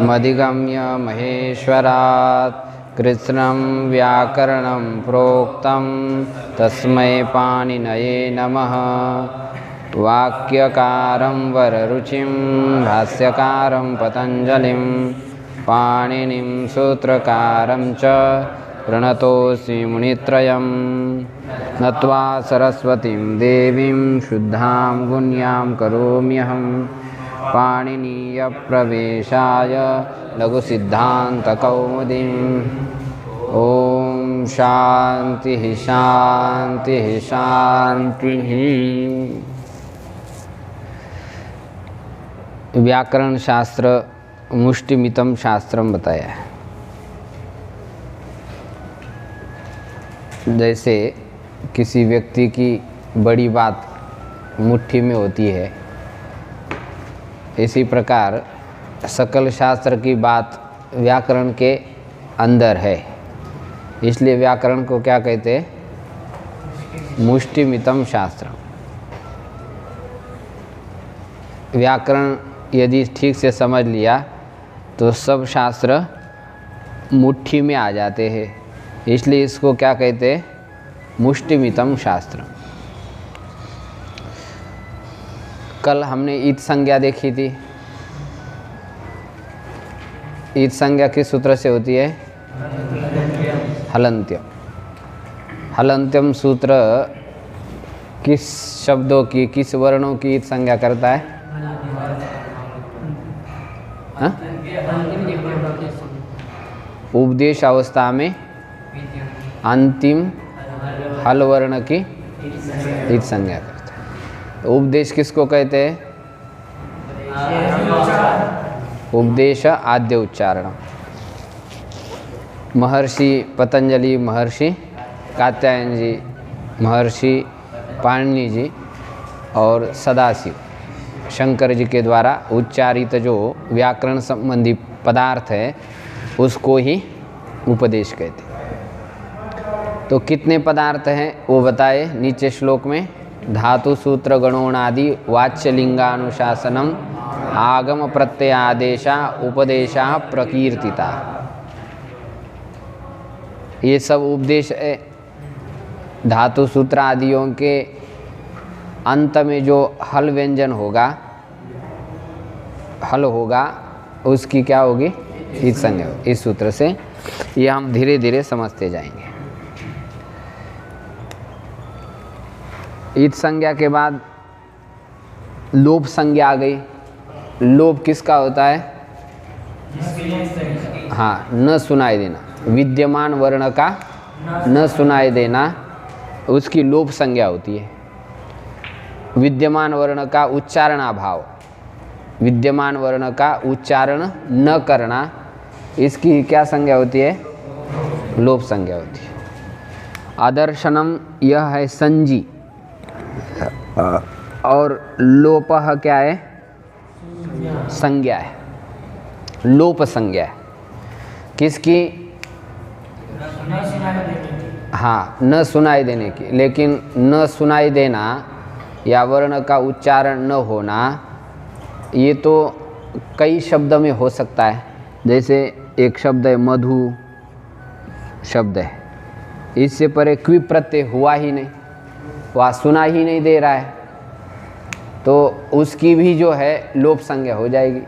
मधिगम्य महेश्वरात् कृत्स्नं व्याकरणं प्रोक्तं तस्मै पाणिनये नमः। वाक्यकारं वररुचिं भाष्यकारं पतञ्जलिं पाणिनिं सूत्रकारं च प्रणतोऽस्मि मुनित्रयं। नत्वा सरस्वतीं देवीं शुद्धां गुण्यां करोम्यहं पाणिनीयप्रवेशाय लघुसिद्धान्तकौमुदीम्। ॐ शान्तिः शान्तिः शान्तिः। व्याकरण शास्त्र मुष्टिमितम शास्त्रम बताया है। जैसे किसी व्यक्ति की बड़ी बात मुट्ठी में होती है, इसी प्रकार सकल शास्त्र की बात व्याकरण के अंदर है। इसलिए व्याकरण को क्या कहते हैं? मुष्टिमितम शास्त्र। व्याकरण यदि ठीक से समझ लिया तो सब शास्त्र मुट्ठी में आ जाते हैं। इसलिए इसको क्या कहते हैं? मुष्टिमितम शास्त्र। कल हमने ईद संज्ञा देखी थी। ईद संज्ञा किस सूत्र से होती है? हलन्त्यम। हलन्त्यम सूत्र किस शब्दों की, किस वर्णों की ईद संज्ञा करता है? उपदेश अवस्था में अंतिम हल वर्ण की ईद संज्ञा करता है। उपदेश किसको कहते हैं? उपदेश आद्य उच्चारण। महर्षि पतंजलि, महर्षि कात्यायन जी, महर्षि पाणिनि जी और सदाशिव शंकर जी के द्वारा उच्चारित जो व्याकरण संबंधी पदार्थ है उसको ही उपदेश कहते हैं। तो कितने पदार्थ हैं वो बताए नीचे श्लोक में। धातु सूत्र गणोणादि वाच्यलिंगानुशासनम आगम प्रत्ययादेशा उपदेशा प्रकीर्तिता। ये सब उपदेश है। धातु सूत्र आदियों के अंत में जो हल व्यंजन होगा, हल होगा, उसकी क्या होगी? ईद संज्ञा। इस सूत्र से ये हम धीरे धीरे समझते जाएंगे। ईद संज्ञा के बाद लोप संज्ञा आ गई। लोप किसका होता है? हाँ, न सुनाई देना। विद्यमान वर्ण का न सुनाई देना, उसकी लोप संज्ञा होती है। विद्यमान वर्ण का उच्चारणाभाव, विद्यमान वर्ण का उच्चारण न करना, इसकी क्या संज्ञा होती है? लोप संज्ञा होती है। आदर्शनम यह है संजी, और लोपः क्या है? संज्ञा है। लोप संज्ञा है किसकी? हाँ, न सुनाई देने की। लेकिन न सुनाई देना या वर्ण का उच्चारण न होना, ये तो कई शब्द में हो सकता है। जैसे एक शब्द है मधु शब्द है, इससे परे क्वि प्रत्यय हुआ ही नहीं, वह सुना ही नहीं दे रहा है, तो उसकी भी जो है लोप संज्ञा हो जाएगी।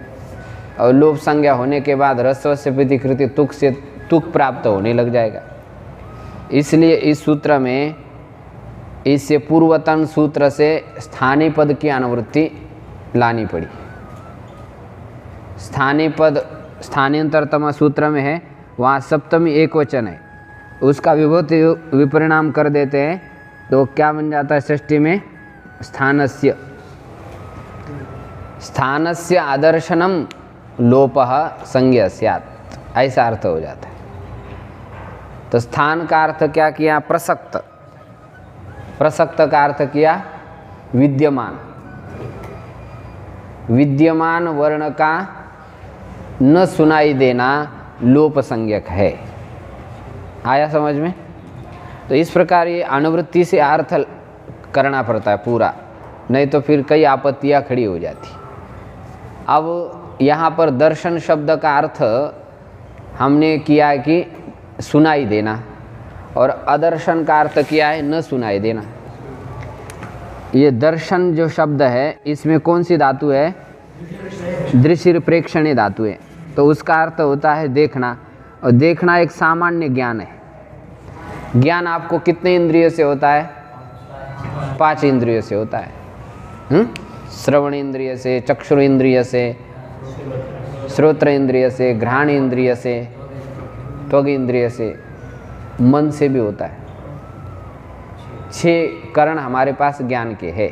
और लोप संज्ञा होने के बाद ह्रस्व से प्रतिकृति तुक से तुक प्राप्त होने लग जाएगा। इसलिए इस सूत्र में इससे पूर्वतन सूत्र से स्थानीय पद की अनुवृत्ति लानी पड़ी। स्थानीय पद स्थानीयंतरतम सूत्र में है, वहाँ सप्तमी एक वचन है, उसका विभूति विपरिणाम कर देते हैं तो क्या बन जाता है? षष्ठी में स्थानस्य। स्थानस्य आदर्शनम लोपः संज्ञा स्यात्, ऐसा अर्थ हो जाता है। तो स्थान का अर्थ क्या किया? प्रसक्त। प्रसक्त का अर्थ किया विद्यमान। विद्यमान वर्ण का न सुनाई देना लोप संज्ञक है। आया समझ में? तो इस प्रकार ये अनुवृत्ति से अर्थ करना पड़ता है पूरा, नहीं तो फिर कई आपत्तियां खड़ी हो जाती। अब यहाँ पर दर्शन शब्द का अर्थ हमने किया है कि सुनाई देना, और अदर्शन का अर्थ किया है न सुनाई देना। ये दर्शन जो शब्द है इसमें कौन सी धातु है? दृश्य प्रेक्षणीय धातु है। तो उसका अर्थ होता है देखना, और देखना एक सामान्य ज्ञान है। ज्ञान आपको कितने इंद्रियों से होता है? 5 इंद्रियों से होता है। श्रवण इंद्रिय से, चक्षु इंद्रिय से, श्रोत्र इंद्रिय से, घ्राण इंद्रिय से, त्वग इंद्रिय से, मन से भी होता है। 6 करण हमारे पास ज्ञान के है।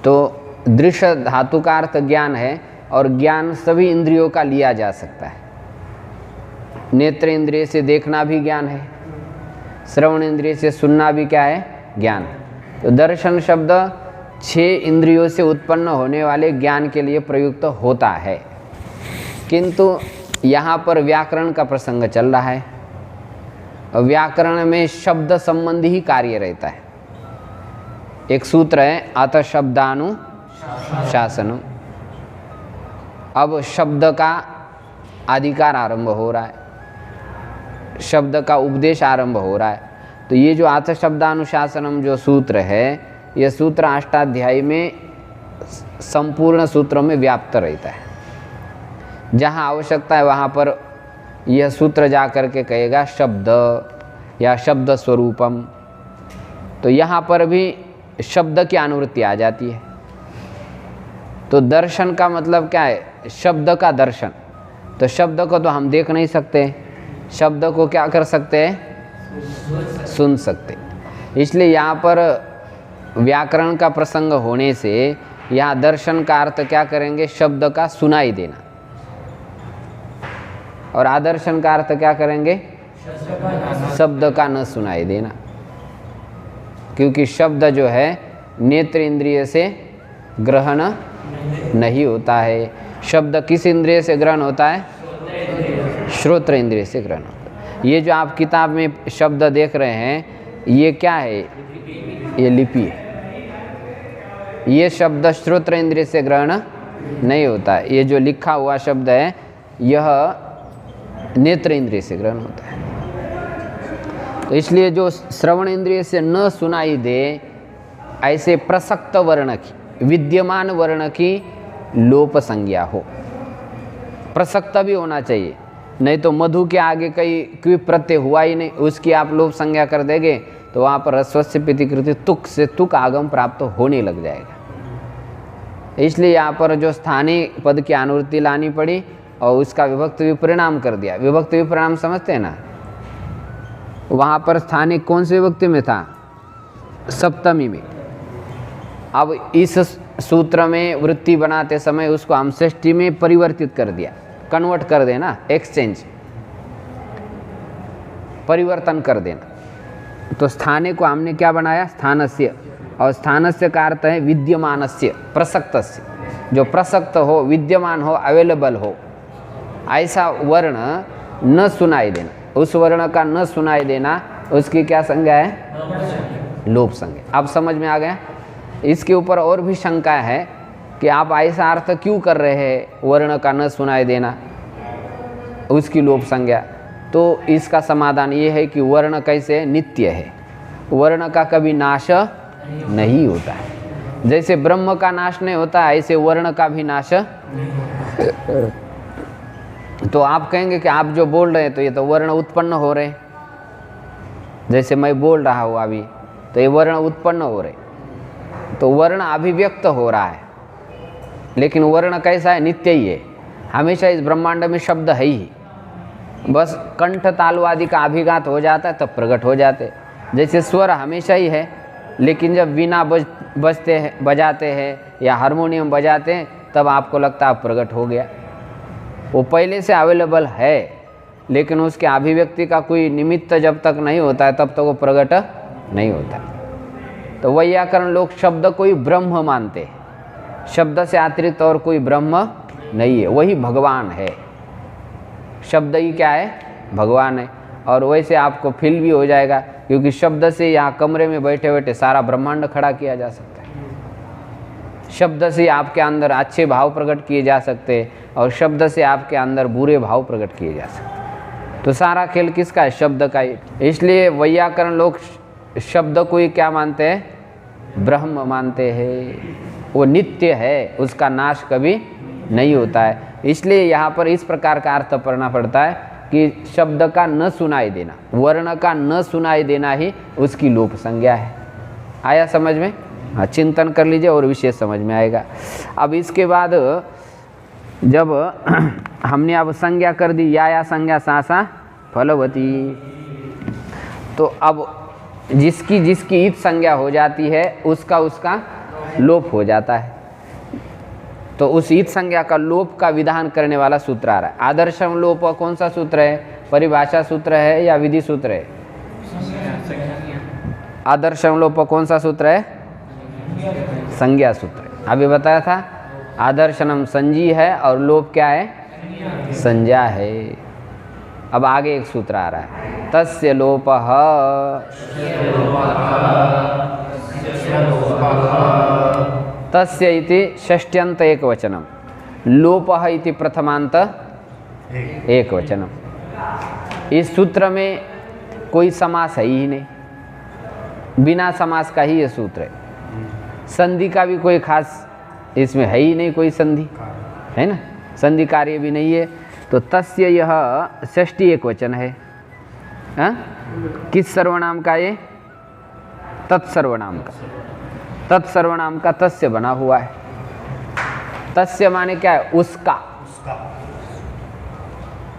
तो दृश्य धातु का अर्थ ज्ञान है, और ज्ञान सभी इंद्रियों का लिया जा सकता है। नेत्र इंद्रिय से देखना भी ज्ञान है, श्रवण इंद्रिय से सुनना भी क्या है? ज्ञान है। तो दर्शन शब्द 6 इंद्रियों से उत्पन्न होने वाले ज्ञान के लिए प्रयुक्त होता है। किंतु यहाँ पर व्याकरण का प्रसंग चल रहा है, और व्याकरण में शब्द संबंधी ही कार्य रहता है। एक सूत्र है अतः शब्दानुशासनम। अब शब्द का अधिकार आरंभ हो रहा है, शब्द का उपदेश आरंभ हो रहा है। तो ये जो अतः शब्दानुशासनम जो सूत्र है, यह सूत्र अष्टाध्यायी में संपूर्ण सूत्रों में व्याप्त रहता है। जहाँ आवश्यकता है वहाँ पर यह सूत्र जा कर के कहेगा शब्द या शब्द स्वरूपम। तो यहाँ पर भी शब्द की अनुवृत्ति आ जाती है। तो दर्शन का मतलब क्या है? शब्द का दर्शन। तो शब्द को तो हम देख नहीं सकते, शब्द को क्या कर सकते हैं? सुन सकते। इसलिए यहाँ पर व्याकरण का प्रसंग होने से यहाँ दर्शन का अर्थ क्या करेंगे? शब्द का सुनाई देना। और आदर्शन का अर्थ क्या करेंगे? शब्द का न सुनाई देना। क्योंकि शब्द जो है नेत्र इंद्रिय से ग्रहण नहीं होता है। शब्द किस इंद्रिय से ग्रहण होता है? श्रोत्र इंद्रिय से ग्रहण होता है। ये जो आप किताब में शब्द देख रहे हैं, ये क्या है? ये लिपि है। ये शब्द श्रोत्र इंद्रिय से ग्रहण नहीं होता है। ये जो लिखा हुआ शब्द है, यह नेत्र इंद्रिय से ग्रहण होता है। तो इसलिए जो श्रवण इंद्रिय से न सुनाई दे, ऐसे प्रसक्त वर्ण की, विद्यमान वर्ण की लोप संज्ञा हो। प्रसक्त भी होना चाहिए, नहीं तो मधु के आगे कई क्विप प्रत्यय हुआ ही नहीं, उसकी आप लोप संज्ञा कर देंगे तो वहाँ पर ह्रस्वस्य प्रतिकृति तुक से तुक आगम प्राप्त होने लग जाएगा। इसलिए यहाँ पर जो स्थानीय पद की अनुवृत्ति लानी पड़ी और उसका विभक्त विपरिणाम कर दिया। विभक्त विपरिणाम समझते हैं ना? वहाँ पर स्थानीय कौन से विभक्ति में था? सप्तमी में। अब इस सूत्र में वृत्ति बनाते समय उसको हम षष्ठी में परिवर्तित कर दिया, कन्वर्ट कर देना, एक्सचेंज, परिवर्तन कर देना। तो स्थाने को हमने क्या बनाया? स्थानस्य। और स्थानस्य का अर्थ है विद्यमानस्य, प्रसक्तस्य। जो प्रसक्त हो, विद्यमान हो, अवेलेबल हो, ऐसा वर्ण न सुनाई देना। उस वर्ण का न सुनाई देना, उसकी क्या संज्ञा है? लोप संज्ञा। अब समझ में आ गया? इसके ऊपर और भी शंका है कि आप ऐसा अर्थ क्यों कर रहे हैं वर्ण का न सुनाई देना, उसकी लोप संज्ञा। तो इसका समाधान ये है कि वर्ण कैसे? नित्य है। वर्ण का कभी नाश नहीं होता है। जैसे ब्रह्म का नाश नहीं होता, ऐसे वर्ण का भी नाश। तो आप कहेंगे कि आप जो बोल रहे हैं तो ये तो वर्ण उत्पन्न हो रहे। जैसे मैं बोल रहा हूँ अभी, तो ये वर्ण उत्पन्न हो रहे। तो वर्ण अभिव्यक्त हो रहा है, लेकिन वर्ण कैसा है? नित्य ही है। हमेशा इस ब्रह्मांड में शब्द है ही। बस कंठ तालु आदि का अभिघात हो जाता है तब प्रकट हो जाते। जैसे स्वर हमेशा ही है, लेकिन जब वीणा बजाते हैं या हारमोनियम बजाते हैं तब आपको लगता है प्रकट हो गया। वो पहले से अवेलेबल है, लेकिन उसके अभिव्यक्ति का कोई निमित्त जब तक नहीं होता है तब तक वो प्रकट नहीं होता। तो वैयाकरण लोग शब्द को ही ब्रह्म मानते हैं। शब्द से अतिरिक्त और कोई ब्रह्म नहीं है, वही भगवान है। शब्द ही क्या है? भगवान है। और वैसे आपको फील भी हो जाएगा, क्योंकि शब्द से यहाँ कमरे में बैठे बैठे सारा ब्रह्मांड खड़ा किया जा सकता है। शब्द से आपके अंदर अच्छे भाव प्रकट किए जा सकते और शब्द से आपके अंदर बुरे भाव प्रकट किए जा सकते। तो सारा खेल किसका है? शब्द का ही। इसलिए वैयाकरण लोग शब्द को ही क्या मानते हैं? ब्रह्म मानते हैं। वो नित्य है, उसका नाश कभी नहीं होता है। इसलिए यहाँ पर इस प्रकार का अर्थ पढ़ना पड़ता है कि शब्द का न सुनाई देना, वर्ण का न सुनाई देना ही उसकी लोप संज्ञा है। आया समझ में? हाँ, चिंतन कर लीजिए और विशेष समझ में आएगा। अब इसके बाद जब हमने अब संज्ञा कर दी, या संज्ञा सा फलवती, तो अब जिसकी जिसकी ईत संज्ञा हो जाती है उसका लोप हो जाता है। तो उस ईत संज्ञा का लोप का विधान करने वाला सूत्र आ रहा है। आदर्शम लोप कौन सा सूत्र है? परिभाषा सूत्र है या विधि सूत्र है? आदर्शम लोप कौन सा सूत्र है? संज्ञा सूत्र है। अभी बताया था आदर्शनम संजी है और लोप क्या है? संज्ञा है। अब आगे एक सूत्र आ रहा है, तस्य लोपः तस्य इति षष्ट्यंत एकवचनम, लोपः इति प्रथमांत एकवचनम। इस सूत्र में कोई समास है ही नहीं, बिना समास का ही ये सूत्र है। संधि का भी कोई खास इसमें है ही नहीं, कोई संधि है ना, संधि कार्य भी नहीं है। तो तस्य यह षष्ठी एकवचन है। हाँ? किस सर्वनाम का? ये तत्सर्वनाम का। तत्सर्वनाम का तस्य बना हुआ है। तस्य माने क्या है? उसका।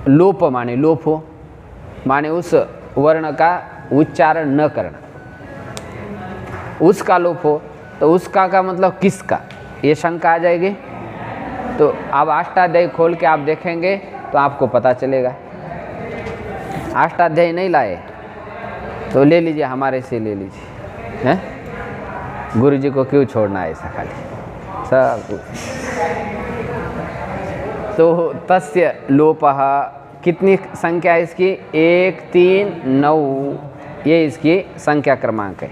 लोप माने लोप हो, माने उस वर्ण का उच्चारण न करना, उसका लोप हो। तो उसका का मतलब किसका, ये शंका आ जाएगी। तो अब अष्टाध्यायी खोल के आप देखेंगे तो आपको पता चलेगा। अष्टाध्यायी नहीं लाए तो ले लीजिए, हमारे से ले लीजिए। हैं? गुरु जी को क्यों छोड़ना है ऐसा खाली सब कुछ। तो तस्य लोपः, कितनी संख्या है इसकी? 1 3 9, ये इसकी संख्या क्रमांक है।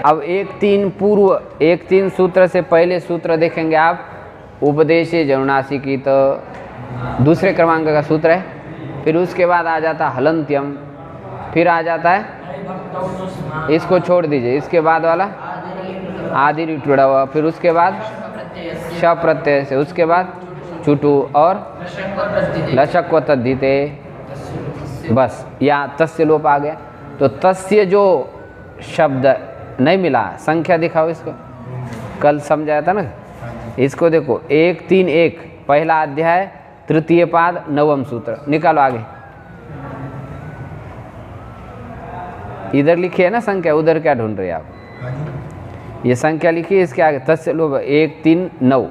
अब 1 3 पूर्व 1 3 सूत्र से पहले सूत्र देखेंगे आप, उपदेशे जनुनासिकी, तो दूसरे क्रमांक का सूत्र है। फिर उसके बाद आ जाता हलंत्यम, फिर आ जाता है, इसको छोड़ दीजिए, इसके बाद वाला आदि ऋटुड़व, फिर उसके बाद श प्रत्यय से, उसके बाद चुटु और लशक व तद्धिते, बस या तस्य लोप आ गया। तो तस्य जो शब्द नहीं मिला, संख्या दिखाओ इसको, कल समझाया था ना। इसको देखो 1 3 1 पहला अध्याय तृतीय पाद नवम सूत्र, निकालो आगे। इधर लिखी है ना संख्या, उधर क्या ढूंढ रहे हैं आप? ये संख्या लिखी है, इसके आगे तस्य लोप 1 3 9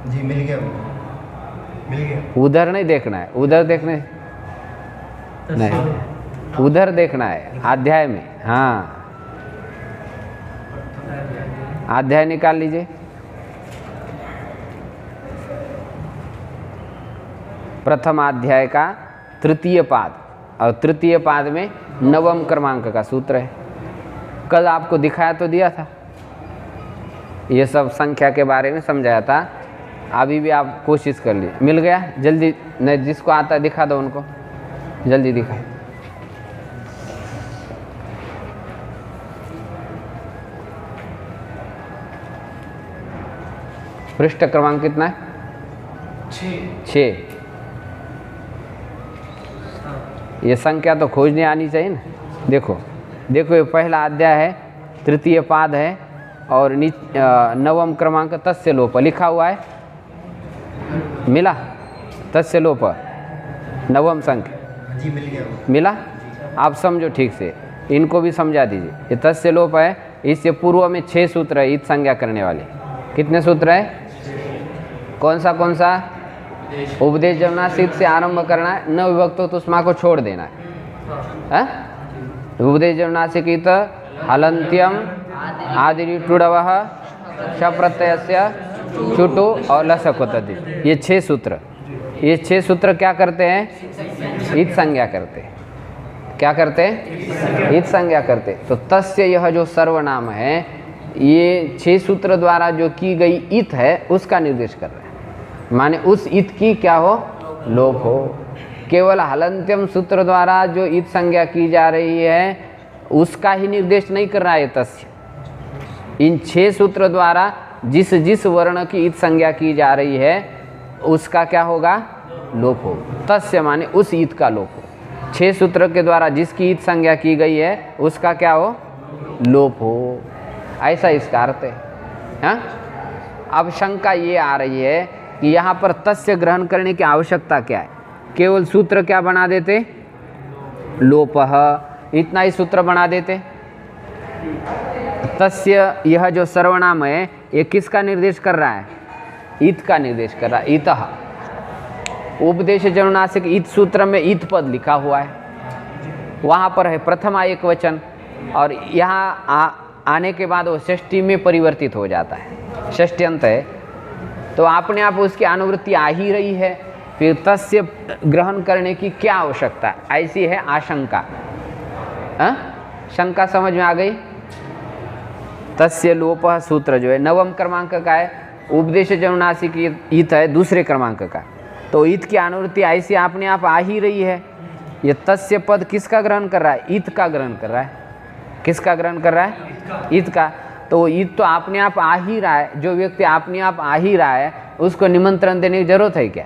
जी। मिल गया, मिल गया। उधर नहीं देखना है, उधर देखने नहीं, उधर देखना है अध्याय में। हाँ, अध्याय निकाल लीजिए। प्रथम अध्याय का तृतीय पाद, और तृतीय पाद में नवम क्रमांक का सूत्र है। कल आपको दिखाया तो दिया था, ये सब संख्या के बारे में समझाया था। अभी भी आप कोशिश कर लीजिए। मिल गया? जल्दी, नहीं जिसको आता है दिखा दो उनको, जल्दी दिखाए। पृष्ठ क्रमांक कितना है? 6। ये संख्या तो खोजने आनी चाहिए ना। देखो देखो, ये पहला अध्याय है, तृतीय पाद है, और नवम क्रमांक तस्य लोप लिखा हुआ है। मिला? तस्य लोप नवम संख्या जी, मिल गया। मिला? आप समझो ठीक से, इनको भी समझा दीजिए। ये तस्य लोप है, इससे पूर्व में 6 सूत्र है ईद संज्ञा करने वाले। कितने सूत्र है? कौन सा? उपदेश जमुनासिक से आरंभ करना है, न विभक्त तो उसमा को छोड़ देना है। उपदेश जमुनासिक हलंत्यम आदि ऋटुड़वः श प्रत्ययस्य चुटु और लसक तद्धि, ये 6 सूत्र। ये 6 सूत्र क्या करते हैं? ईद संज्ञा करते हैं। क्या करते? इत संज्ञा करते। तो तस्य यह जो सर्वनाम है, ये 6 सूत्र द्वारा जो की गई इत है उसका निर्देश कर रहे हैं। माने उस इत की क्या हो? लोप हो। केवल हलंत्यम सूत्र द्वारा जो इत संज्ञा की जा रही है उसका ही निर्देश नहीं कर रहा है तस्य। इन 6 सूत्र द्वारा जिस जिस वर्ण की इत संज्ञा की जा रही है उसका क्या होगा? लोप हो। तस्य माने उस इत का लोप हो। 6 सूत्र के द्वारा जिसकी इत संज्ञा की गई है उसका क्या हो? लोप हो। ऐसा इसका अर्थ है। हाँ? अब शंका ये आ रही है कि यहाँ पर तस्य ग्रहण करने की आवश्यकता क्या है? केवल सूत्र क्या बना देते? लोपः, इतना ही सूत्र बना देते। तस्य यह जो सर्वनाम है ये किसका निर्देश कर रहा है? इत का निर्देश कर रहा है। इतः उपदेश जनुनासिक इत सूत्र में इत पद लिखा हुआ है, वहाँ पर है प्रथमा एक वचन, और यहाँ आने के बाद वो षष्ठी में परिवर्तित हो जाता है, षष्ट्यंत है, तो अपने आप उसकी अनुवृत्ति आ ही रही है। फिर तस्य ग्रहण करने की क्या आवश्यकता है? ऐसी है आशंका। शंका समझ में आ गई? तस्य लोपः सूत्र जो है 9वें क्रमांक का है, उपदेश जनुनासिक इत है दूसरे क्रमांक का। तो इत की अनुवृत्ति ऐसी अपने आप आ ही रही है। ये तस्य पद किसका ग्रहण कर रहा है? इत का ग्रहण कर रहा है। किसका ग्रहण कर रहा है? इत का। तो इत तो अपने आप आ ही रहा है। जो व्यक्ति अपने आप आ ही रहा है उसको निमंत्रण देने की जरूरत है क्या?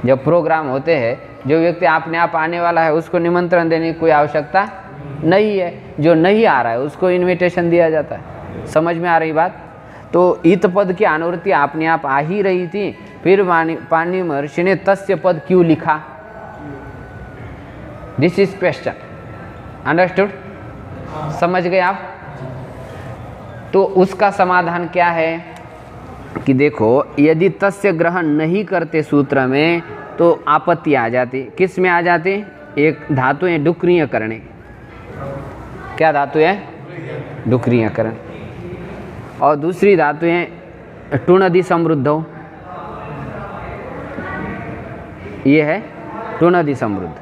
जब प्रोग्राम होते हैं, जो व्यक्ति अपने आप आने वाला है उसको निमंत्रण देने की कोई आवश्यकता नहीं है। जो नहीं आ रहा है उसको इनविटेशन दिया जाता है। समझ में आ रही बात? तो इत पद की अनुवृत्ति अपने आप आ ही रही थी, फिर पाणिनि महर्षि ने तस्य पद क्यों लिखा? This is question. अंडरस्टूड? समझ गए आप? तो उसका समाधान क्या है कि देखो, यदि तस्य ग्रहण नहीं करते सूत्र में तो आपत्ति आ जाती। किस में आ जाती? एक धातु है डुक्रिय करणे। क्या धातु है? डुक्रिय करण। और दूसरी धातु है टुणधि समृद्धो। ये है टुणधि समृद्ध,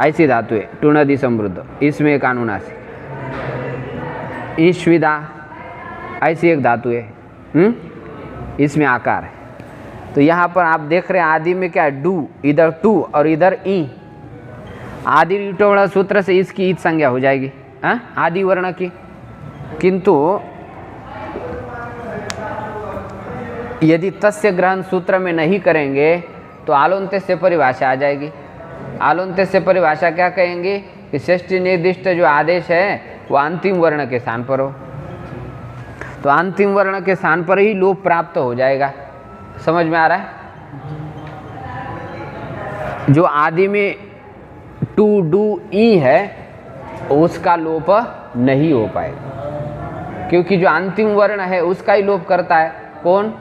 ऐसी धातु है टुणधि समृद्ध। इसमें एक अनुनासिक। ईश्विदा ऐसी एक धातु है, इसमें आकार है। तो यहाँ पर आप देख रहे हैं आदि में क्या है? डू, इधर टू और इधर ई। आदि ईटोड़ा सूत्र से इसकी ईट संज्ञा हो जाएगी, आदि वर्ण की। किंतु यदि तस्य ग्रहण सूत्र में नहीं करेंगे तो आलोन्त्य से परिभाषा आ जाएगी। आलोन्त्य से परिभाषा क्या कहेंगे कि षष्ठी निर्दिष्ट जो आदेश है वो अंतिम वर्ण के स्थान पर हो। तो अंतिम वर्ण के स्थान पर ही लोप प्राप्त हो जाएगा। समझ में आ रहा है? जो आदि में टू डू ई है उसका लोप नहीं हो पाएगा, क्योंकि जो अंतिम वर्ण है उसका ही लोप करता है। कौन?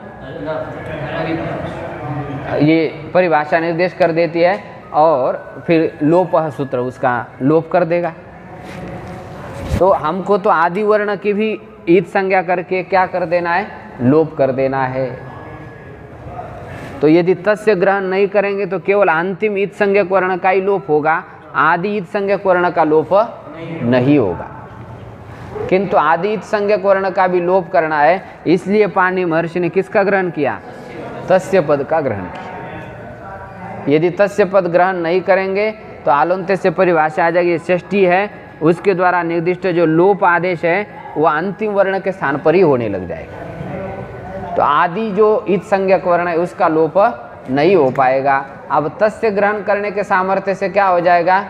ये परिभाषा निर्देश कर देती है और फिर लोपः सूत्र उसका लोप कर देगा। तो हमको तो आदि वर्ण की भी ईद संज्ञा करके क्या कर देना है? लोप कर देना है। तो यदि तस्य ग्रहण नहीं करेंगे तो केवल अंतिम ईद संज्ञक वर्ण का ही लोप होगा, आदि ईद संज्ञक वर्ण का लोप नहीं होगा। किंतु आदि ईद संज्ञक वर्ण का भी लोप करना है, इसलिए पाणिनि महर्षि ने किसका ग्रहण किया? तस्य पद का ग्रहण किया। यदि तस्य पद ग्रहण नहीं करेंगे तो आलोन्त्य से परिभाषा आ जाएगी। षष्ठी है, उसके द्वारा निर्दिष्ट जो लोप आदेश है वह अंतिम वर्ण के स्थान पर ही होने लग जाएगा। तो आदि जो ईद संज्ञक वर्ण है उसका लोप नहीं हो पाएगा। अब तस्य ग्रहण करने के सामर्थ्य से क्या हो जाएगा?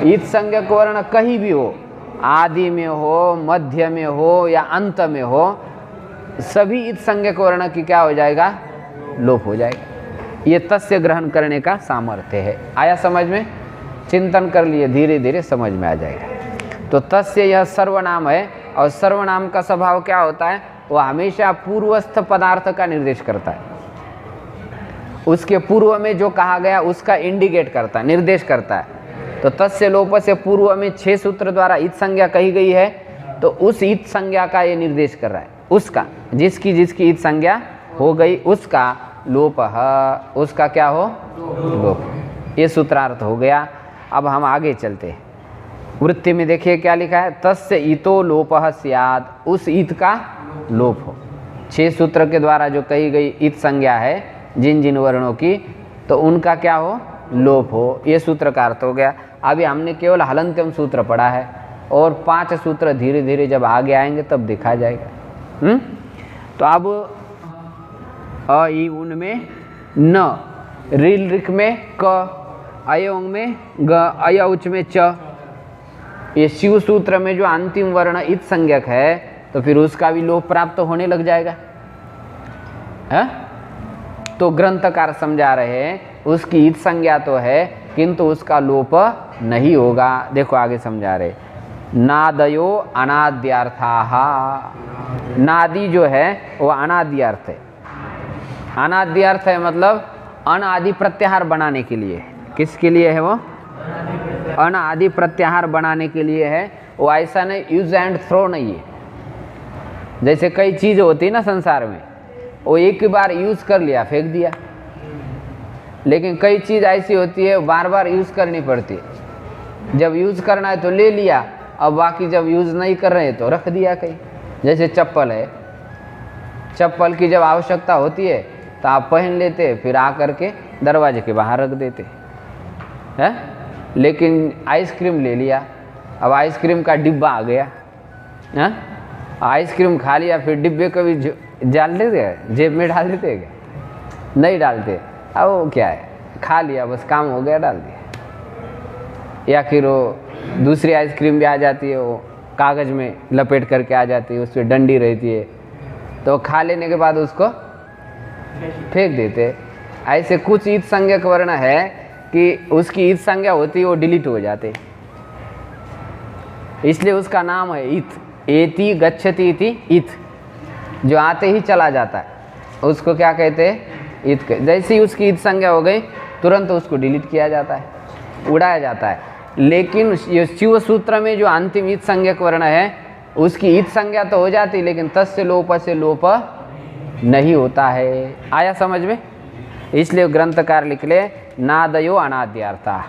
ईद संज्ञक वर्ण कहीं भी हो, आदि में हो, मध्य में हो या अंत में हो, सभी ईद संज्ञक वर्ण की क्या हो जाएगा? लोप हो जाएगा। ये तस्य ग्रहण करने का सामर्थ्य है। आया समझ में? चिंतन कर लिए, धीरे धीरे समझ में आ जाएगा। तो तस्य यह सर्वनाम है, और सर्वनाम का स्वभाव क्या होता है? वह हमेशा पूर्वस्थ पदार्थ का निर्देश करता है। उसके पूर्व में जो कहा गया उसका इंडिकेट करता है, निर्देश करता है। तो तस्य लोप से पूर्व में 6 सूत्र द्वारा ईद संज्ञा कही गई है, तो उस ईद संज्ञा का ये निर्देश कर रहा है। उसका जिसकी जिसकी ईद संज्ञा हो गई उसका लोप, उसका क्या हो? लोप। ये सूत्रार्थ हो गया। अब हम आगे चलते हैं। वृत्ति में देखिए क्या लिखा है, तस्य इतो लोपः स्यात्, उस इत का लोप हो। 6 सूत्र के द्वारा जो कही गई इत संज्ञा है जिन जिन वर्णों की, तो उनका क्या हो, लोप हो। ये सूत्र का अर्थ हो गया। अभी हमने केवल हलंत्यम सूत्र पढ़ा है और 5 सूत्र धीरे धीरे जब आगे आएंगे तब दिखा जाएगा। तो अब अ ई उन में न, रील रिक में क, अयोंग में ग, अयौच में च। ये शिव सूत्र में जो अंतिम वर्ण इत संज्ञक है तो फिर उसका भी लोप प्राप्त होने लग जाएगा है? तो ग्रंथकार समझा रहे हैं उसकी इत संज्ञा तो है किंतु उसका लोप नहीं होगा। देखो आगे समझा रहे, नादयो अनाद्यार्थाः, नादि जो है वो अनाद्यार्थ है। अनाद्यार्थ है मतलब अनादि प्रत्याहार बनाने के लिए। किसके लिए है वो? अनादि प्रत्याहार बनाने के लिए है। वो ऐसा नहीं यूज एंड थ्रो नहीं है। जैसे कई चीज़ होती है ना संसार में, वो एक बार यूज़ कर लिया फेंक दिया, लेकिन कई चीज़ ऐसी होती है बार बार यूज़ करनी पड़ती है। जब यूज़ करना है तो ले लिया, अब बाकी जब यूज़ नहीं कर रहे तो रख दिया कहीं। जैसे चप्पल है, चप्पल की जब आवश्यकता होती है तो आप पहन लेते, फिर आ करके दरवाजे के बाहर रख देते हैं। लेकिन आइसक्रीम ले लिया, अब आइसक्रीम का डिब्बा आ गया है, आइसक्रीम खा लिया, फिर डिब्बे को भी डाल देते, जेब में डाल देते क्या? नहीं डालते। अब वो क्या है, खा लिया बस, काम हो गया, डाल दिया। या फिर वो दूसरी आइसक्रीम भी आ जाती है, वो कागज़ में लपेट करके आ जाती है, उस पर डंडी रहती है, तो खा लेने के बाद उसको फेंक देते। ऐसे कुछ ईद संज्ञक वर्ण है कि उसकी ईद संज्ञा होती है वो डिलीट हो जाते, इसलिए उसका नाम है ईत। एति गच्छति इति ईत, जो आते ही चला जाता है उसको क्या कहते हैं? ईत। जैसे ही उसकी ईद संज्ञा हो गई तुरंत उसको डिलीट किया जाता है, उड़ाया जाता है। लेकिन ये शिव सूत्र में जो अंतिम ईद संज्ञक वर्ण है उसकी ईद संज्ञा तो हो जाती है, लेकिन तस्य लोप से लोप नहीं होता है। आया समझ में? इसलिए ग्रंथकार लिख ले, नादयो अनाद्यार्था।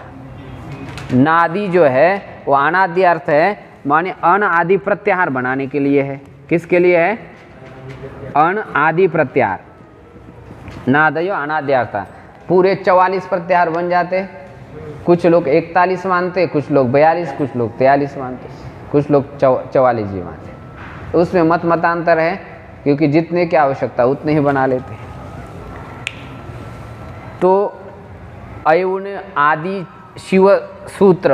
नादि जो है वो अनाद्यार्थ है, माने अन आदि प्रत्याहार बनाने के लिए है। किसके लिए है? अन आदि प्रत्याहार। नादयो अनाद्यार्था, पूरे 44 प्रत्याहार बन जाते। कुछ लोग 41 मानते, कुछ लोग 42, कुछ लोग 43 मानते, कुछ लोग 44 ही मानते। उसमें मतांतर है, क्योंकि जितने की आवश्यकता उतने ही बना लेते हैं। तो अयुन आदि शिव सूत्र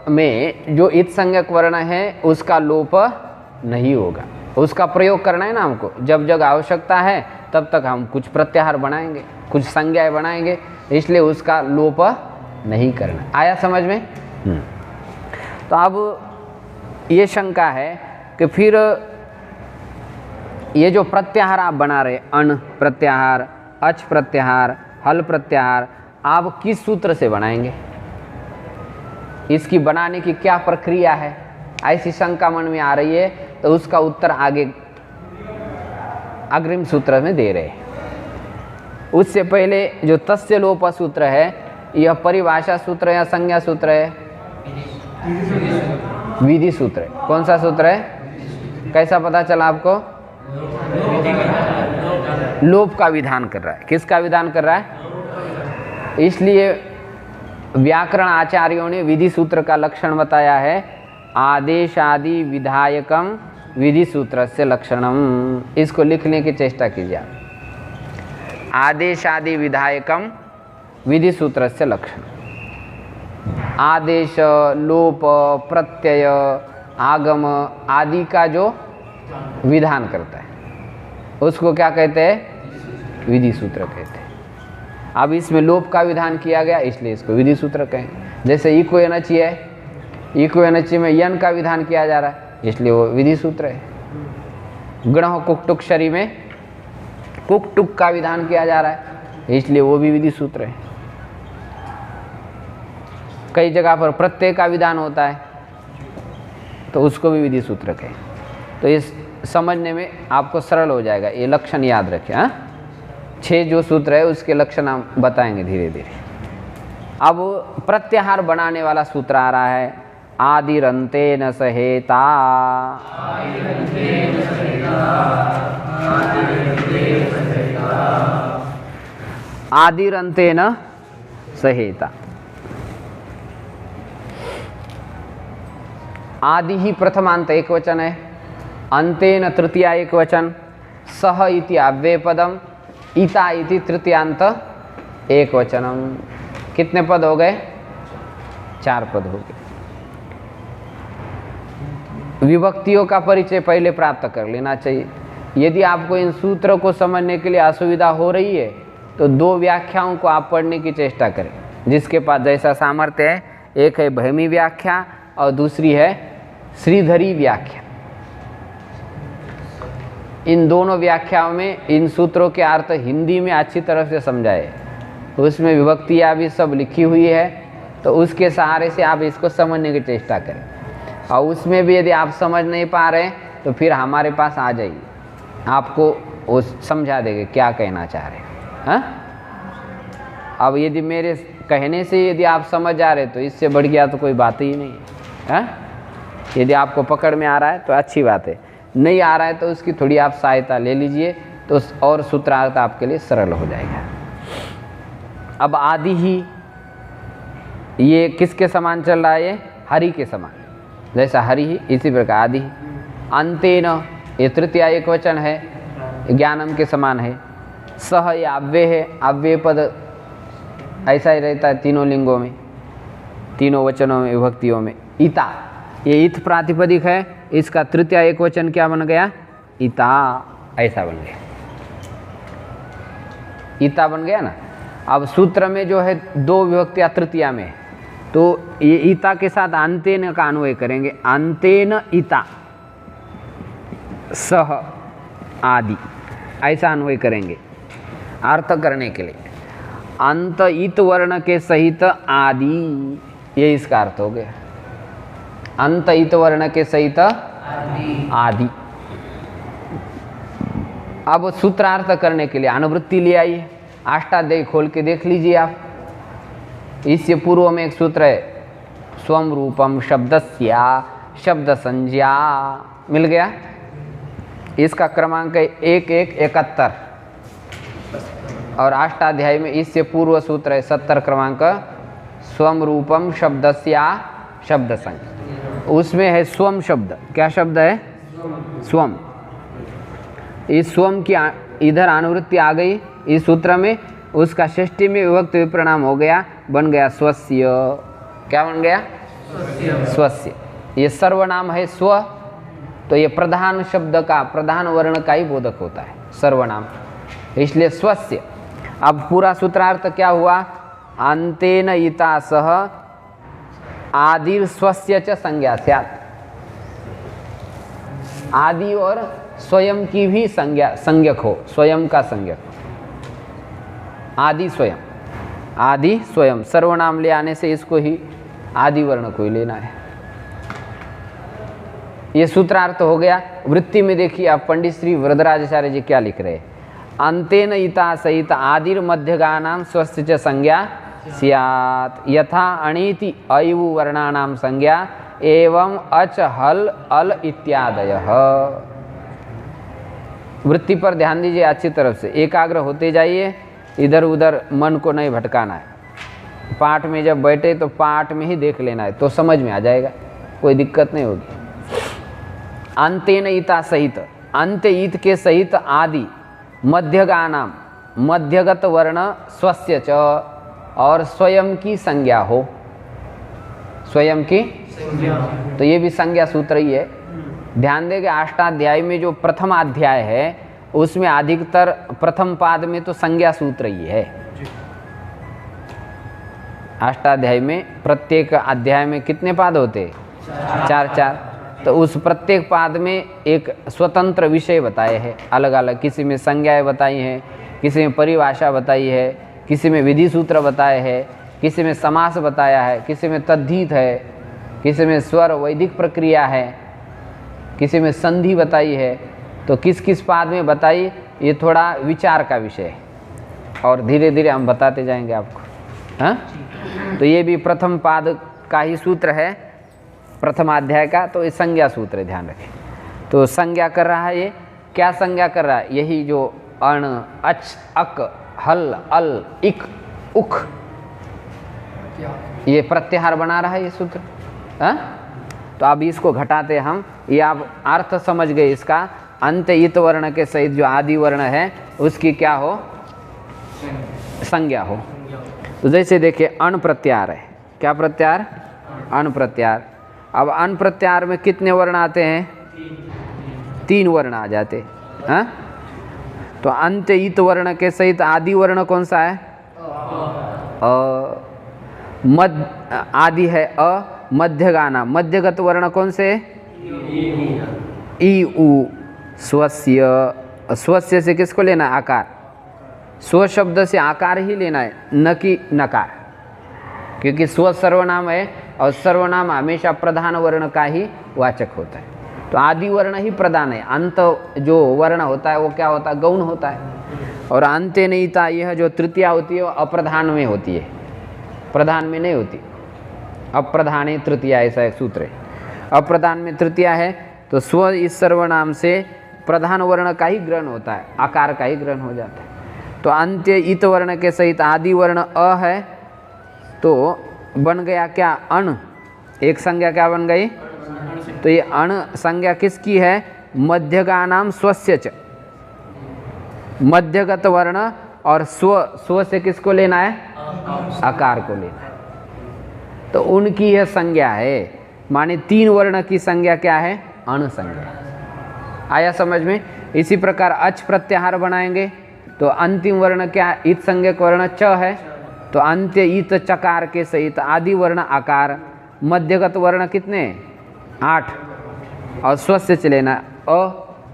में जो इत संज्ञक वर्ण है उसका लोप नहीं होगा। उसका प्रयोग करना है ना हमको, जब जब आवश्यकता है तब तक हम कुछ प्रत्याहार बनाएंगे, कुछ संज्ञाएं बनाएंगे, इसलिए उसका लोप नहीं करना। आया समझ में? तो अब ये शंका है कि फिर ये जो प्रत्याहार आप बना रहे, अण प्रत्याहार, अच प्रत्याहार, हल प्रत्याहार, आप किस सूत्र से बनाएंगे? इसकी बनाने की क्या प्रक्रिया है? ऐसी शंका मन में आ रही है, तो उसका उत्तर आगे अग्रिम सूत्र में दे रहे हैं। उससे पहले जो तस्य लोप सूत्र है, यह परिभाषा सूत्र या संज्ञा सूत्र है? विधि सूत्र है। कौन सा सूत्र है? कैसा पता चला आपको? लोप का विधान कर रहा है। किसका विधान कर रहा है? इसलिए व्याकरण आचार्यों ने विधि सूत्र का लक्षण बताया है, आदेशादि विधायकम विधि सूत्र से लक्षणम। इसको लिखने की चेष्टा कीजिए आप। आदेशादि विधायकम विधि सूत्र से लक्षण। आदेश, लोप, प्रत्यय, आगम आदि का जो विधान करता है उसको क्या कहते हैं? विधि सूत्र कहते हैं। अब इसमें लोप का विधान किया गया, इसलिए इसको विधि सूत्र कहें। जैसे इको एनची है, इको एनची में यन का विधान किया जा रहा है, इसलिए वो विधि सूत्र है। गण कुकटुक शरी में कुकटुक का विधान किया जा रहा है, इसलिए वो भी विधि सूत्र है। कई जगह पर प्रत्यय का विधान होता है तो उसको भी विधि सूत्र कहें। तो इस समझने में आपको सरल हो जाएगा। ये लक्षण याद रखें। 6 जो सूत्र है उसके लक्षण हम बताएंगे धीरे धीरे। अब प्रत्याहार बनाने वाला सूत्र आ रहा है, आदिरंते न सहेता। आदिरंते न सहेता। आदि ही प्रथमांत एक वचन है, अंतेन तृतीया एक वचन, सह इति अव्ययपदम, इता इति तृतीयांत एक वचनम। कितने पद हो गए? 4 पद हो गए। विभक्तियों का परिचय पहले प्राप्त कर लेना चाहिए। यदि आपको इन सूत्रों को समझने के लिए असुविधा हो रही है तो 2 व्याख्याओं को आप पढ़ने की चेष्टा करें, जिसके पास जैसा सामर्थ्य है। एक है भैमी व्याख्या और दूसरी है श्रीधरी व्याख्या। इन दोनों व्याख्याओं में इन सूत्रों के अर्थ हिंदी में अच्छी तरह से समझाए, उसमें विभक्तियाँ भी सब लिखी हुई है, तो उसके सहारे से आप इसको समझने की चेष्टा करें। और उसमें भी यदि आप समझ नहीं पा रहे तो फिर हमारे पास आ जाइए, आपको वो समझा देंगे क्या कहना चाह रहे हैं। हाँ, अब यदि मेरे कहने से यदि आप समझ जा रहे तो इससे बढ़ गया तो कोई बात ही नहीं है। हाँ, यदि आपको पकड़ में आ रहा है तो अच्छी बात है, नहीं आ रहा है तो उसकी थोड़ी आप सहायता ले लीजिए, तो और सूत्रार्थ आपके लिए सरल हो जाएगा। अब आदि ही ये किसके समान चल रहा है? ये हरि के समान, जैसा हरि ही इसी प्रकार आदि ही। अंतेन ये तृतीया एक वचन है, ज्ञानम के समान है। सह ये अव्यय है, अव्यय पद ऐसा ही रहता है तीनों लिंगों में, तीनों वचनों में, विभक्तियों में। इता ये इत प्रातिपदिक है, इसका तृतीया एक वचन क्या बन गया? इता, ऐसा बन गया, इता बन गया ना। अब सूत्र में जो है 2 विभक्तियाँ तृतीया में, तो ये इता के साथ अंतेन का अन्वय करेंगे। अंतेन इता सह आदि, ऐसा अन्वय करेंगे अर्थ करने के लिए। अंत इत वर्ण के सहित आदि, ये इसका अर्थ हो गया। अंत इत वर्ण के सहित आदि। अब सूत्रार्थ करने के लिए अनुवृत्ति ले आइए, अष्टाध्यायी खोल के देख लीजिए आप। इससे पूर्व में एक सूत्र है, स्वम रूपम शब्दस्या शब्द संज्ञा, मिल गया। इसका क्रमांक है 1171 और अष्टाध्यायी में इससे पूर्व सूत्र है 70 क्रमांक, स्वम रूपम शब्दस्या शब्द संज्ञा। उसमें है स्वम शब्द। क्या शब्द है? स्वम। इस स्वम की इधर अनुवृत्ति आ गई इस सूत्र में, उसका षष्ठी में विभक्त विप्रणाम हो गया, बन गया स्वस्य। क्या बन गया? स्वस्य। ये सर्वनाम है स्व, तो ये प्रधान शब्द का, प्रधान वर्ण का ही बोधक होता है सर्वनाम, इसलिए स्वस्य। अब पूरा सूत्रार्थ क्या हुआ? अंतेन इता सह आदिर स्वस्य च संज्ञा स्यात्। आदि और स्वयं की भी संज्ञा, संज्ञक हो, स्वयं का संज्ञक। आदि स्वयं, आदि स्वयं, सर्वनाम ले आने से इसको ही आदि वर्ण को ही लेना है। ये सूत्रार्थ हो गया। वृत्ति में देखिए आप, पंडित श्री वरदराजाचार्य जी क्या लिख रहे हैं? अंतेन इता सहित आदिर मध्यगानां स्वस्य च संज्ञा स्यात्, यथा अणीति अयु वर्णानां संज्ञा एवं अच हल अल इत्यादयः। वृत्ति पर ध्यान दीजिए अच्छी तरफ से, एकाग्र होते जाइए, इधर उधर मन को नहीं भटकाना है। पाठ में जब बैठे तो पाठ में ही देख लेना है, तो समझ में आ जाएगा, कोई दिक्कत नहीं होगी। अंतेन इता सहित, अंत इत के सहित आदि मध्यगानाम, मध्यगत वर्ण स्वस्य च, और स्वयं की संज्ञा हो, स्वयं की, तो ये भी संज्ञा सूत्र ही है। ध्यान देंगे अष्टाध्यायी में जो प्रथम अध्याय है उसमें अधिकतर प्रथम पाद में तो संज्ञा सूत्र ही है। अष्टाध्यायी में प्रत्येक अध्याय में कितने पाद होते? 4। तो उस प्रत्येक पाद में एक स्वतंत्र विषय बताए हैं, अलग अलग। किसी में संज्ञाएं बताई हैं, किसी में परिभाषा बताई है, किसी में विधि सूत्र बताए हैं, किसी में समास बताया है, किसी में तद्धित है, किसी में स्वर वैदिक प्रक्रिया है, किसी में संधि बताई है। तो किस किस पाद में बताई, ये थोड़ा विचार का विषय है और धीरे धीरे हम बताते जाएंगे आपको। हाँ, तो ये भी प्रथम पाद का ही सूत्र है, प्रथम अध्याय का। तो ये संज्ञा सूत्र है, ध्यान रखें। तो संज्ञा कर रहा है, ये क्या संज्ञा कर रहा है? यही जो अण, अच, अक, हल, अल, इक, उख, ये प्रत्याहार बना रहा है ये सूत्र। हाँ, तो अब इसको घटाते हम, ये आप अर्थ समझ गए इसका। अंत इत वर्ण के सहित जो आदि वर्ण है उसकी क्या हो? संज्ञा हो। तो जैसे देखिए अण प्रत्याहार है, क्या प्रत्याहार? अण प्रत्याहार। अब अण प्रत्याहार में कितने वर्ण आते हैं? 3 वर्ण आ जाते। हाँ, तो अंत इत वर्ण के सहित आदि वर्ण कौन सा है? मध्य आदि है अ, मध्यगाना, मध्यगत वर्ण कौन से? ई उ। स्वस्य, स्वस्य से किसको लेना है? आकार। स्व शब्द से आकार ही लेना है, न कि नकार, क्योंकि स्व सर्वनाम है और सर्वनाम हमेशा प्रधान वर्ण का ही वाचक होता है। तो आदि वर्ण ही प्रधान है, अंत जो वर्ण होता है वो क्या होता है? गौण होता है। और अंत्य नहीं था, यह जो तृतीया होती है वो अप्रधान में होती है, प्रधान में नहीं होती। अप्रधाने तृतीया, ऐसा एक सूत्र है। अप्रधान में तृतीया है, तो स्व इस सर्वनाम से प्रधान वर्ण का ही ग्रहण होता है, आकार का ही ग्रहण हो जाता है। तो अंत्य इत वर्ण के सहित आदि वर्ण अ है, तो बन गया क्या? अण। एक संज्ञा क्या बन गई? तो ये अण संज्ञा किसकी है? मध्यगानाम स्वस्य च, मध्यगत वर्ण और स्व, स्व से किसको लेना है? आकार को लेना है। तो उनकी यह संज्ञा है, माने 3 वर्ण की संज्ञा क्या है? अण संज्ञा। आया समझ में? इसी प्रकार अच प्रत्याहार बनाएंगे, तो अंतिम वर्ण क्या? इत संज्ञक वर्ण च है, तो अंत्य इत चकार के सहित आदि वर्ण आकार, मध्यगत वर्ण कितने? 8, और स्वस्य से लेना अ,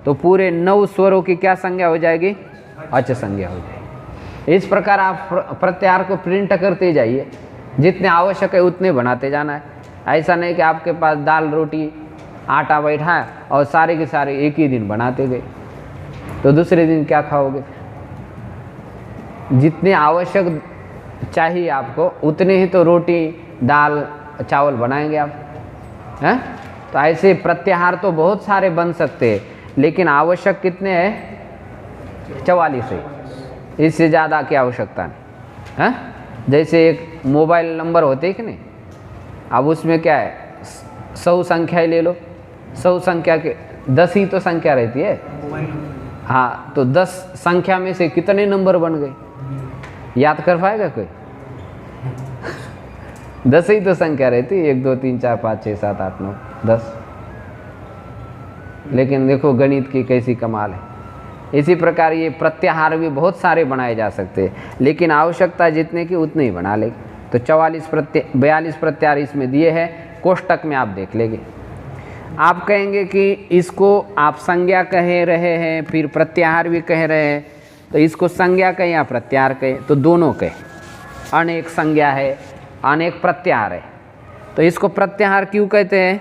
तो पूरे 9 स्वरों की क्या संज्ञा हो जाएगी? अच संज्ञा हो जाएगी। इस प्रकार आप प्रत्याहार को प्रिंट करते जाइए, जितने आवश्यक है उतने बनाते जाना है। ऐसा नहीं कि आपके पास दाल रोटी आटा बैठा है और सारे के सारे एक ही दिन बनाते गए, तो दूसरे दिन क्या खाओगे? जितने आवश्यक चाहिए आपको उतने ही तो रोटी दाल चावल बनाएंगे आप, हैं? तो ऐसे प्रत्याहार तो बहुत सारे बन सकते हैं, लेकिन आवश्यक कितने हैं? 44 है, इससे ज़्यादा की आवश्यकता नहीं। हैं? जैसे एक मोबाइल नंबर होते कि नहीं, अब उसमें क्या है? 100 संख्या ले लो, 100 संख्या के 10 ही तो संख्या रहती है। हाँ, तो 10 संख्या में से कितने नंबर बन गए? याद कर पाएगा कोई? 10 ही तो संख्या रहती है, 1 2 3 4 5 6 7 8 9 10। लेकिन देखो गणित की कैसी कमाल है। इसी प्रकार ये प्रत्याहार भी बहुत सारे बनाए जा सकते हैं, लेकिन आवश्यकता जितने की उतने ही बना लेंगे। तो 42 प्रत्याहार इसमें दिए हैं, कोष्टक में आप देख लेंगे। आप कहेंगे कि इसको आप संज्ञा कह रहे हैं, फिर प्रत्याहार भी कह रहे हैं, तो इसको संज्ञा कहें या प्रत्याहार कहें? तो दोनों कहें। अनेक संज्ञा है, अनेक प्रत्याहार है, तो इसको प्रत्याहार क्यों कहते हैं?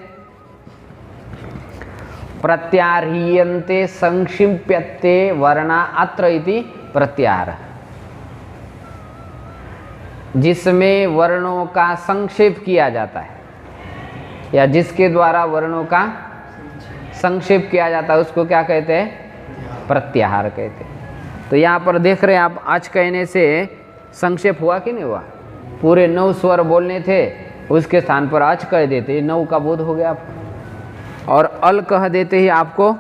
प्रत्याह्रियन्ते संक्षिप्यते वर्णा अत्र इति प्रत्याहार, जिसमें वर्णों का संक्षेप किया जाता है या जिसके द्वारा वर्णों का संक्षेप किया जाता है उसको क्या कहते हैं? प्रत्याहार कहते हैं। तो यहाँ पर देख रहे हैं आप, अच कहने से संक्षेप हुआ कि नहीं हुआ? पूरे 9 स्वर बोलने थे, उसके स्थान पर अच कह देते, 9 का बोध हो गया आपको। और अल कह देते ही आपको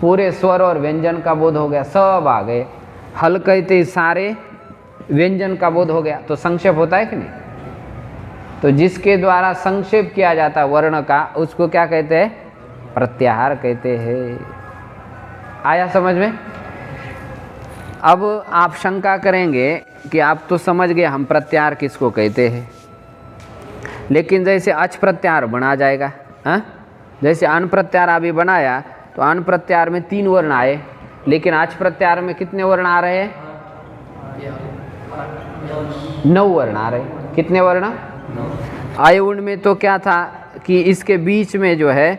पूरे स्वर और व्यंजन का बोध हो गया, सब आ गए। हल कहते ही सारे व्यंजन का बोध हो गया। तो संक्षेप होता है कि नहीं? तो जिसके द्वारा संक्षेप किया जाता है वर्ण का, उसको क्या कहते हैं? प्रत्याहार कहते हैं। आया समझ में? अब आप शंका करेंगे कि आप तो समझ गए हम प्रत्याहार किसको कहते हैं, लेकिन जैसे अच प्रत्याहार बना जाएगा, हाँ? जैसे अन प्रत्याहार अभी बनाया, तो अन प्रत्याहार में 3 वर्ण आए, लेकिन अच प्रत्याहार में कितने वर्ण आ रहे हैं? 9 वर्ण आ रहे। कितने वर्ण आए? उनमें तो क्या था कि इसके बीच में जो है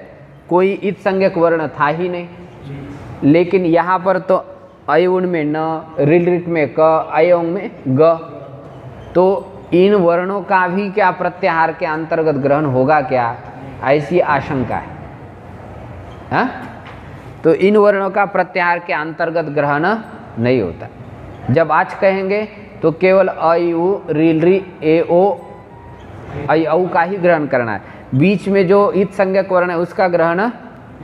कोई इत संज्ञक वर्ण था ही नहीं, लेकिन यहाँ पर तो अयुण में न, ऋल ऋट में क, अयोंग में ग, तो इन वर्णों का भी क्या प्रत्याहार के अंतर्गत ग्रहण होगा क्या, ऐसी आशंका है। हाँ? तो इन वर्णों का प्रत्याहार के अंतर्गत ग्रहण नहीं होता। जब आज कहेंगे तो केवल अ यू रील री ए ओ ऐ औ का ही ग्रहण करना है, बीच में जो इत संज्ञक वर्ण है उसका ग्रहण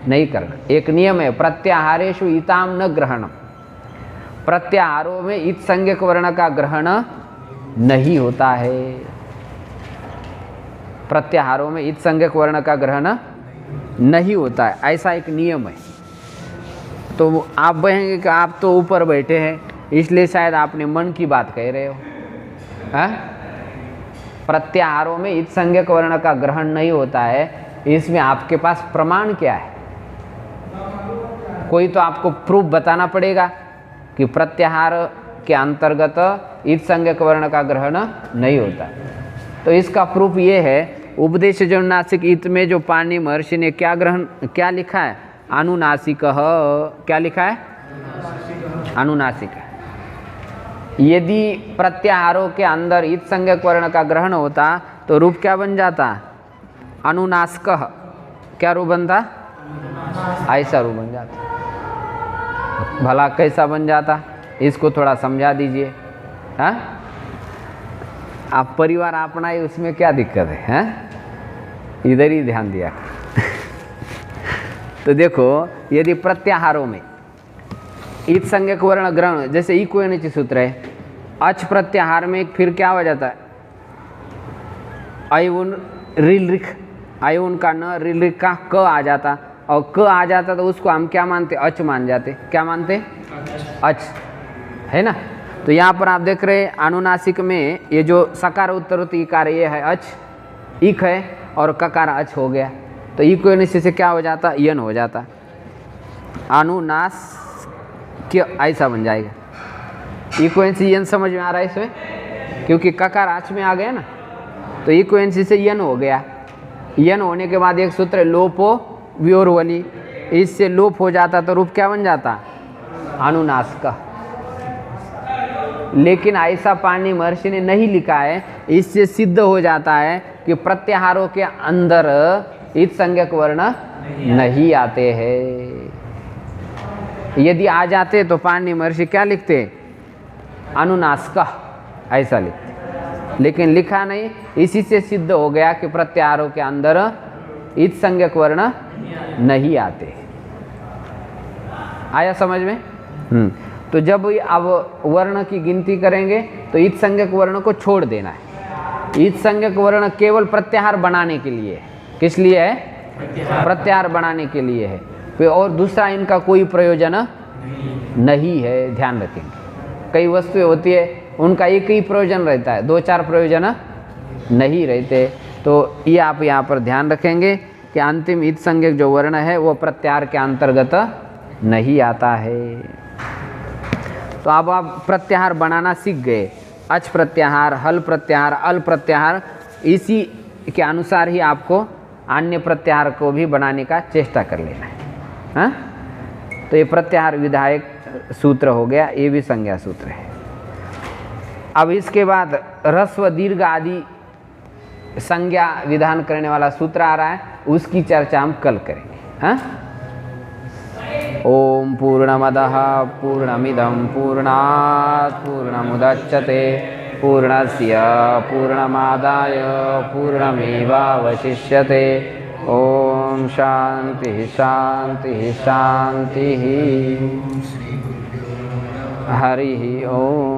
नहीं करना। एक नियम है, प्रत्याहारेषु इताम न ग्रहण, प्रत्याहारों में इत संज्ञक वर्ण का ग्रहण नहीं होता है। प्रत्याहारों में इत संज्ञक वर्ण का ग्रहण नहीं होता है, ऐसा एक नियम है। तो आप कहेंगे कि आप तो ऊपर बैठे हैं इसलिए शायद आपने मन की बात कह रहे हो। हाँ? प्रत्याहारों में इत संज्ञक वर्ण का ग्रहण नहीं होता है, इसमें आपके पास प्रमाण क्या है? कोई तो आपको प्रूफ बताना पड़ेगा कि प्रत्याहार के अंतर्गत इत संज्ञक वर्ण का ग्रहण नहीं होता। तो इसका प्रूफ ये है, उपदेश जो नासिक इत में जो पाणिनि महर्षि ने क्या लिखा है, अनुनासिक। क्या लिखा है? अनुनासिक। यदि प्रत्याहारों के अंदर इत संज्ञक वर्ण का ग्रहण होता तो रूप क्या बन जाता? अनुनासिक। क्या रूप बनता? ऐसा रूप बन जाता। भला कैसा बन जाता, इसको थोड़ा समझा दीजिए। हाँ? आप परिवार अपना ही, उसमें क्या दिक्कत है? हाँ? इधर ही ध्यान दिया। तो देखो, यदि प्रत्याहारों में इत संज्ञक वर्ण ग्रहण, जैसे इक्वनिच सूत्र है, अच प्रत्याहार में फिर क्या हो जाता है? अयुन रिल रिख, अयुन का न, रिल रिख का क आ जाता, और क आ जाता तो उसको हम क्या मानते? अच मान जाते। क्या मानते? अच, है ना। तो यहाँ पर आप देख रहे हैं अनुनासिक में ये जो सकार उत्तरोत्तर इकार ये है अच, इक है, और ककार अच हो गया। तो इक्वनिच से क्या हो जाता? यन हो जाता। अनुनास क्या ऐसा बन जाएगा। इक्वेंसी यन समझ में आ रहा है इसमें, क्योंकि ककार आच में आ गया ना, तो इक्वेंसी से यन हो गया। यन होने के बाद एक सूत्र लोपो व्योरवली, इससे लोप हो जाता तो रूप क्या बन जाता? अनुनासिक। लेकिन ऐसा पाणिनि महर्षि ने नहीं लिखा है, इससे सिद्ध हो जाता है कि प्रत्याहारों के अंदर इत संज्ञक वर्ण नहीं आते हैं। यदि आ जाते तो पाणिनि महर्षि क्या लिखते? अनुनासिक ऐसा लिखते, लेकिन लिखा नहीं। इसी से सिद्ध हो गया कि प्रत्याहारों के अंदर इत संज्ञक वर्ण नहीं आते। आया समझ में? तो जब अब वर्ण की गिनती करेंगे तो इत संज्ञक वर्ण को छोड़ देना है। इत संज्ञक वर्ण केवल प्रत्याहार बनाने के लिए है। किस लिए है? प्रत्याहार बनाने के लिए है, और दूसरा इनका कोई प्रयोजन नहीं है। ध्यान रखेंगे, कई वस्तुएं होती है उनका एक ही प्रयोजन रहता है, 2-4 प्रयोजन नहीं रहते। तो ये आप यहाँ पर ध्यान रखेंगे कि अंतिम इत संज्ञक जो वर्ण है वो प्रत्याहार के अंतर्गत नहीं आता है। तो अब आप प्रत्याहार बनाना सीख गए, अच प्रत्याहार, हल प्रत्याहार, अल प्रत्याहार। इसी के अनुसार ही आपको अन्य प्रत्याहार को भी बनाने का चेष्टा कर लेना है। हाँ? तो ये प्रत्याहार विधायक सूत्र हो गया, ये भी संज्ञा सूत्र है। अब इसके बाद ह्रस्व दीर्घ आदि संज्ञा विधान करने वाला सूत्र आ रहा है, उसकी चर्चा हम कल करेंगे। हाँ? ओम पूर्णमदः पूर्णमिदं पूर्णात् पूर्णमुदच्यते पूर्णस्य पूर्णमादाय पूर्णमेवावशिष्यते। ओम शांति शांति शांति। हरि ओम।